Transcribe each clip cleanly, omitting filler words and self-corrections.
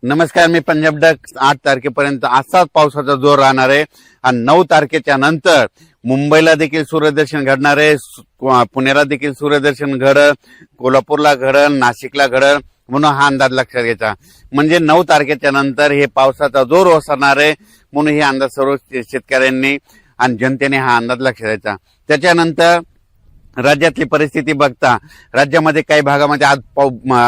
नमस्कार, मी पंजाब डक. 8 तारखेपर्यंत असाच पावसाचा जोर राहणार आहे आणि 9 तारखेच्या नंतर मुंबईला देखील सूर्यदर्शन घडणार आहे, पुण्याला देखील सूर्यदर्शन घडल, कोल्हापूरला घडल, नाशिकला घडल, म्हणून हा अंदाज लक्षात घ्यायचा. म्हणजे 9 तारखेच्या नंतर हे पावसाचा जोर ओसरणार आहे, म्हणून हे अंदाज सर्व शेतकऱ्यांनी आणि जनतेने हा अंदाज लक्षात घ्यायचा. त्याच्यानंतर राज्यातली परिस्थिती बघता राज्यामध्ये काही भागामध्ये आज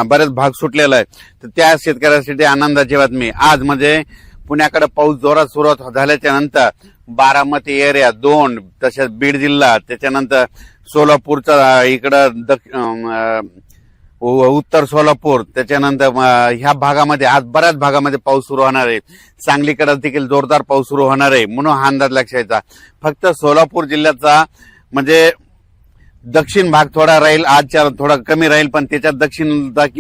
बरेच भाग सुटलेला आहे, तर त्या शेतकऱ्यांसाठी आनंदाची बातमी. आज म्हणजे पुण्याकडे पाऊस जोरात सुरुवात झाल्याच्या नंतर बारामती एरिया 2, तसेच बीड जिल्हा, त्याच्यानंतर सोलापूरचा इकडं उत्तर सोलापूर, त्याच्यानंतर ह्या भागामध्ये आज बऱ्याच भागामध्ये पाऊस सुरू होणार आहे. सांगलीकडे देखील जोरदार पाऊस सुरू होणार आहे, म्हणून हा अंदाज लक्षात घ्यायचा. फक्त सोलापूर जिल्ह्याचा म्हणजे दक्षिण भाग थोडा राहील, आजच्या थोडा कमी राहील, पण त्याच्यात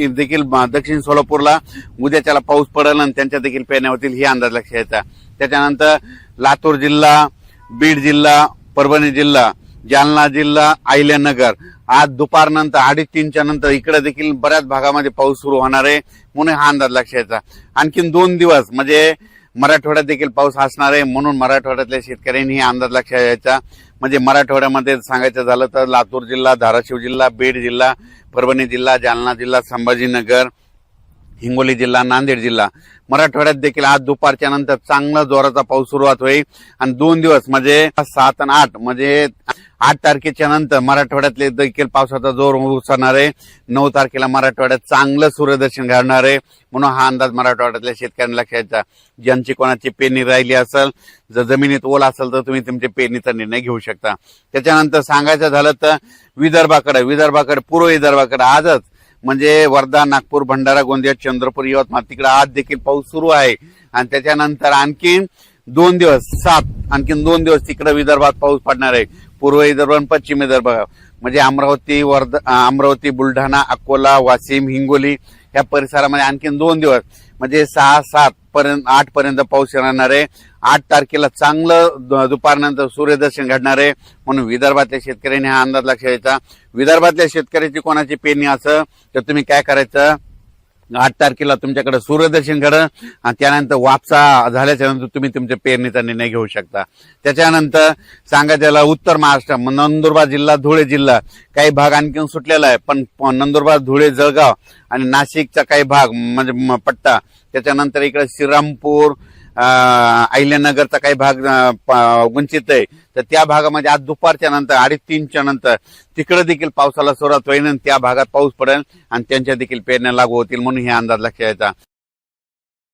देखील दक्षिण सोलापूरला उद्याच्याला पाऊस पडेल आणि त्यांच्या देखील पेरण्या होतील, ही अंदाज लक्षात घ्यायचा. त्याच्यानंतर लातूर जिल्हा, बीड जिल्हा, परभणी जिल्हा, जालना जिल्हा, अहिल्यानगर आज दुपारनंतर 2:30च्या नंतर इकडे देखील बऱ्याच भागामध्ये पाऊस सुरू होणार आहे, म्हणून हा अंदाज लक्षात घ्यायचा. आणखीन 2 दिवस म्हणजे मराठवाड्यात देखील पाऊस असणार आहे, म्हणून मराठवाड्यातल्या शेतकऱ्यांनी हा अंदाज लक्षात घ्यायचा. म्हणजे मराठवाड्यामध्ये सांगायचं झालं तर लातूर जिल्हा, धाराशिव जिल्हा, बीड जिल्हा, परभणी जिल्हा, जालना जिल्हा, संभाजीनगर, हिंगोली जिल्हा, नांदेड जिल्हा, मराठवाड्यात देखील आज दुपारच्या नंतर चांगला जोराचा पाऊस सुरुवात होईल. आणि 2 दिवस म्हणजे 7 आणि 8 म्हणजे 8 तारखेच्या नंतर मराठवाड्यातले देखील पावसाचा जोर उसरणार आहे. 9 तारखेला मराठवाड्यात चांगलं सूर्यदर्शन घडणार आहे, म्हणून हा अंदाज मराठवाड्यातल्या शेतकऱ्यांना लक्षात घ्यायचा. ज्यांची कोणाची पेरणी राहिली असेल, जर जमिनीत ओल असेल तर तुम्ही तुमच्या पेरणीचा निर्णय घेऊ शकता. त्याच्यानंतर सांगायचं झालं तर विदर्भाकडे पूर्व विदर्भाकडे आजच म्हणजे वर्धा, नागपूर, भंडारा, गोंदिया, चंद्रपूर, यवतमाळ तिकडे आज देखील पाऊस सुरू आहे. आणि त्याच्यानंतर आणखीन 2 दिवस 7 आणखीन 2 दिवस तिकडे विदर्भात पाऊस पडणार आहे. पूर्व विदर्भ आणि पश्चिम विदर्भ म्हणजे अमरावती, बुलढाणा, अकोला, वाशिम, हिंगोली या परिसरामध्ये आणखीन 2 दिवस म्हणजे 6, 7 पर्यंत 8 पर्यंत पाऊस येणार आहे. 8 तारखेला चांगलं दुपारनंतर सूर्यदर्शन घडणार आहे, म्हणून विदर्भातल्या शेतकऱ्यांनी हा अंदाज लक्षात घ्यायचा. विदर्भातल्या शेतकऱ्याची कोणाची पेरणी असं तर तुम्ही काय करायचं, 8 तारखेला तुमच्याकडे सूर्यदर्शन घडलं आणि त्यानंतर वापसा झाल्याच्या नंतर तुम्ही तुमच्या पेरणीचा निर्णय घेऊ शकता. त्याच्यानंतर सांगायला उत्तर महाराष्ट्र, नंदुरबार जिल्हा, धुळे जिल्हा काही भाग आणखी सुटलेला आहे, पण नंदुरबार, धुळे, जळगाव आणि नाशिकचा काही भाग म्हणजे पट्टा, त्याच्यानंतर इकडे श्रीरामपूर, अहिल्यानगरचा काही भाग वंचित आहे, तर त्या भागामध्ये आज दुपारच्या नंतर 2:30च्या नंतर तिकडे देखील पावसाला सुरुवात होईल आणि त्या भागात पाऊस पडेल आणि त्यांच्या देखील पेरण्या लागू होतील, म्हणून हे अंदाज लक्षात घ्यायचा.